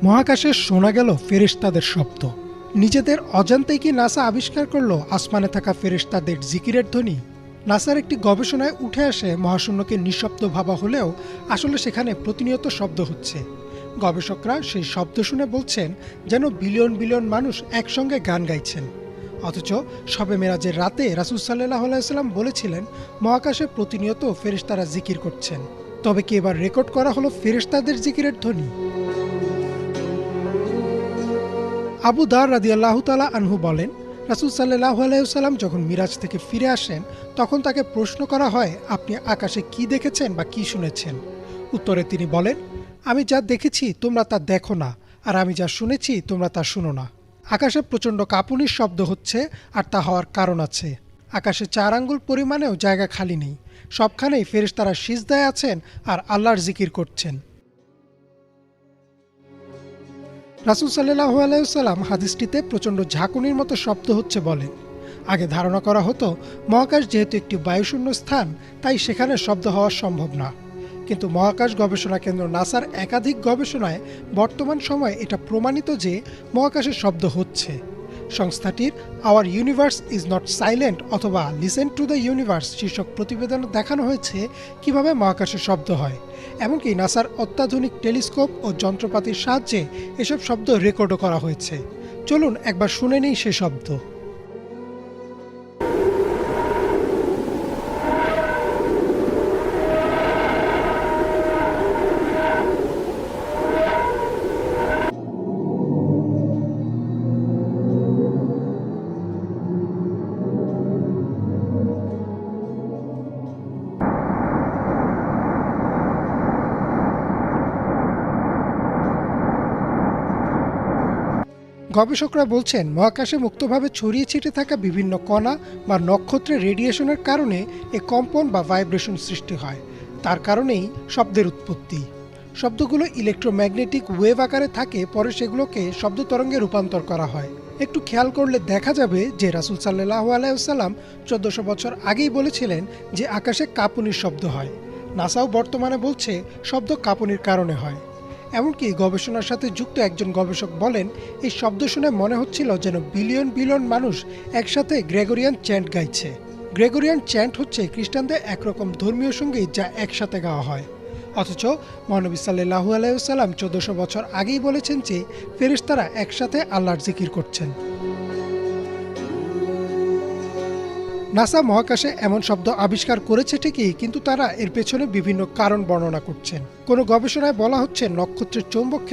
মহাকাশে শোনা গেল ফেরেশতাদের শব্দ। নিজেদের অজান্তেই কি নাসা আবিষ্কার করলো আসমানে থাকা ফেরেশতাদের জিকিরের ধ্বনি? নাসার একটি গবেষণায় উঠে আসে মহাশূন্যকে নিঃশব্দ ভাবা হলেও আসলে সেখানে প্রতিনিয়ত শব্দ হচ্ছে। গবেষকরা সেই শব্দ শুনে বলছেন যেন বিলিয়ন বিলিয়ন মানুষ একসঙ্গে গান গাইছেন। অথচ শবে মেরাজের রাতে রাসূল সাল্লাল্লাহু আলাইহি ওয়াসাল্লাম বলেছিলেন মহাকাশে প্রতিনিয়ত ফেরেশতারা জিকির করছেন। তবে কি এবার রেকর্ড করা হলো ফেরেশতাদের জিকিরের ধ্বনি? আবু দার রাদিয়াল্লাহু তাআলা আনহু বলেন, রাসূল সাল্লাল্লাহু আলাইহি ওয়াসাল্লাম যখন মিরাজ থেকে ফিরে আসেন তখন তাকে প্রশ্ন করা হয়, আপনি আকাশে কি দেখেছেন বা কি শুনেছেন? উত্তরে তিনি বলেন, আমি যা দেখেছি তোমরা তা দেখো না, আর আমি যা শুনেছি তোমরা তা শুনো না। আকাশে প্রচণ্ড কাঁপুনির শব্দ হচ্ছে, আর তা হওয়ার কারণ আছে। আকাশে 4 আঙ্গুল পরিমাণেও জায়গা খালি নেই। সবখানেই ফেরেশতারা সিজদায় আছেন আর আল্লাহর জিকির করছেন। রাসূল সাল্লাল্লাহু আলাইহি ওয়াসাল্লাম হাদিসটিতে প্রচণ্ড ঝাঁকুনির মতো শব্দ হচ্ছে বলেন। আগে ধারণা করা হতো মহাকাশ যেহেতু একটি বায়ুশূন্য স্থান, তাই সেখানে শব্দ হওয়া সম্ভব না। কিন্তু মহাকাশ গবেষণা কেন্দ্র নাসার একাধিক গবেষণায় বর্তমান সময়ে এটা প্রমাণিত যে মহাকাশে শব্দ হচ্ছে। সংস্থাটির hour universe is not silent অথবা লিসেন টু দ্য ইউনিভার্স শীর্ষক প্রতিবেদনে দেখানো হয়েছে কিভাবে মহাকাশে শব্দ হয়। এমনকি নাসার অত্যাধুনিক টেলিস্কোপ ও যন্ত্রপাতির সাহায্যে এসব শব্দ রেকর্ডও করা হয়েছে। চলুন একবার শুনে নিই সে শব্দ। গবেষকরা বলছেন মহাকাশে মুক্তভাবে ছড়িয়ে ছিটে থাকা বিভিন্ন কণা বা নক্ষত্রের রেডিয়েশনের কারণে এ কম্পন বা ভাইব্রেশন সৃষ্টি হয়। তার কারণেই শব্দের উৎপত্তি। শব্দগুলো ইলেকট্রোম্যাগনেটিক ওয়েভ আকারে থাকে, পরে সেগুলোকে শব্দ তরঙ্গে রূপান্তর করা হয়। একটু খেয়াল করলে দেখা যাবে যে রাসূল সাল্লাল্লাহু আলাইহি ওয়াসাল্লাম 1400 বছর আগেই বলেছিলেন যে আকাশে কাঁপুনির শব্দ হয়। নাসাও বর্তমানে বলছে শব্দ কাঁপুনির কারণে হয়। এমনকি গবেষণার সাথে যুক্ত একজন গবেষক বলেন, এই শব্দ শুনে মনে হচ্ছিল যেন বিলিয়ন বিলিয়ন মানুষ একসাথে গ্রেগরিয়ান চ্যান্ট গাইছে। গ্রেগরিয়ান চ্যান্ট হচ্ছে খ্রিস্টানদের একরকম ধর্মীয় সঙ্গীত যা একসাথে গাওয়া হয়। অথচ মহানবী সাল্লাল্লাহু আলাইহি ওয়াসাল্লাম 1400 বছর আগেই বলেছেন যে ফেরেশতারা একসাথে আল্লাহর জিকির করছেন। নাসা মহাকাশে এমন শব্দ আবিষ্কার করেছে ঠিকই, কিন্তু তারা এর পেছনে বিভিন্ন কারণ বর্ণনা করছেন। কোনো গবেষণায় বলা হচ্ছে নক্ষত্রের চৌম্বক ক্ষেত্র